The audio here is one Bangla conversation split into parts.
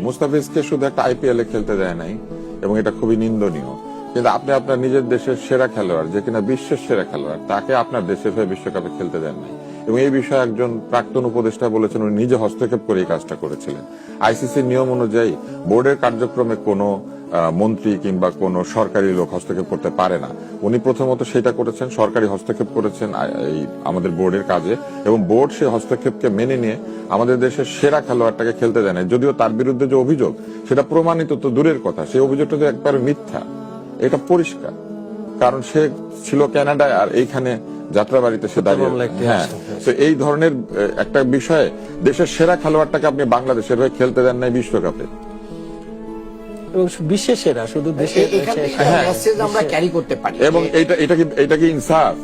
মুস্তাফিজকে শুধু একটা আইপিএল এ খেলতে দেয় নাই, এবং এটা খুবই নিন্দনীয়। কিন্তু আপনি আপনার নিজের দেশের সেরা খেলোয়াড়, যে কিনা বিশ্বের সেরা খেলোয়াড়, তাকে আপনার দেশের হয়ে বিশ্বকাপে খেলতে দেন নাই। এবং এই বিষয়ে একজন প্রাক্তন উপদেষ্টা বলেছেন উনি নিজে হস্তক্ষেপ করে এই কাজটা করেছিলেন। আইসিসির নিয়ম অনুযায়ী বোর্ডের কার্যক্রমে কোনো মন্ত্রী কিংবা কোন সরকারি লোক হস্তক্ষেপ করতে পারে না। উনি প্রথমত সেটা করেছেন, সরকারি হস্তক্ষেপ করেছেন এই আমাদের বোর্ডের কাজে, এবং বোর্ড সেই হস্তক্ষেপকে মেনে নিয়ে আমাদের দেশের সেরা খেলোয়াড়টাকে খেলতে দেয় না। যদিও তার বিরুদ্ধে যে অভিযোগ সেটা প্রমাণিত তো দূরের কথা, সেই অভিযোগটা তো একবারে মিথ্যা, এটা পরিষ্কার। কারণ সে ছিল কানাডায় আর এইখানে যাত্রাবাড়িতে সে দাঁড়িয়ে। হ্যাঁ, তো এই ধরনের একটা বিষয়ে দেশের সেরা খেলোয়াড়টাকে আপনি বাংলাদেশের হয়ে খেলতে দেন নাই বিশ্বকাপে। বিশ্বের সেরা, শুধু দেশের আমরা ক্যারি করতে পারি। এবং এটা কি ইনসাফ?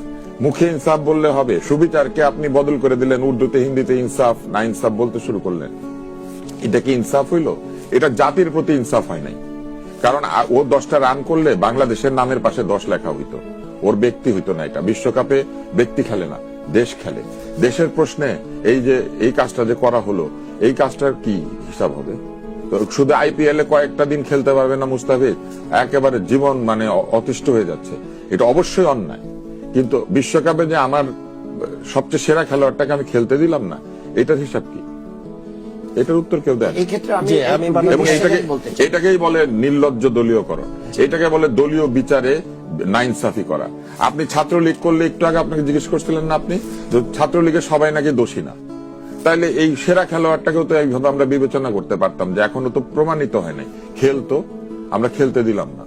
মুখে ইনসাফ বললে হবে? সুবিচারকে আপনি বদল করে দিলেন, উর্দুতে হিন্দিতে ইনসাফ না ইনসাফ বলতে শুরু করলেন। এটা কি ইনসাফ হইল? এটা জাতির প্রতি ইনসাফ হয় নাই। কারণ ও 10টা রান করলে বাংলাদেশের নামের পাশে 10 লেখা হইতো, ওর ব্যক্তি হইতো না। এটা বিশ্বকাপে ব্যক্তি খেলে না, দেশ খেলে। দেশের প্রশ্নে এই যে এই কাজটা যে করা হলো, এই কাজটার কি হিসাব হবে? শুধু আইপিএল এ কয়েকটা দিন খেলতে পারবে না মুস্তাফিজ, একেবারে জীবন মানে অতিষ্ঠ হয়ে যাচ্ছে, এটা অবশ্যই অন্যায়। কিন্তু বিশ্বকাপে যে আমার সবচেয়ে সেরা খেলোয়াড়টাকে আমি খেলতে দিলাম না, এটার হিসাব কি? এটার উত্তর কেউ দেয়। এই ক্ষেত্রে এবং এটাকেই বলে নির্লজ্জ দলীয়করণ, এটাকে বলে দলীয় বিচারে নাইনসাফি করা। আপনি ছাত্রলীগ করলে, একটু আগে আপনাকে জিজ্ঞেস করছিলেন না আপনি, ছাত্রলীগের সবাই নাকি দোষী না, তাইলে এই সেরা খেলোয়াড়টাকেও তো এইভাবে আমরা বিবেচনা করতে পারতাম যে এখনো তো প্রমাণিত হয় নাই, খেলতো, আমরা খেলতে দিলাম না।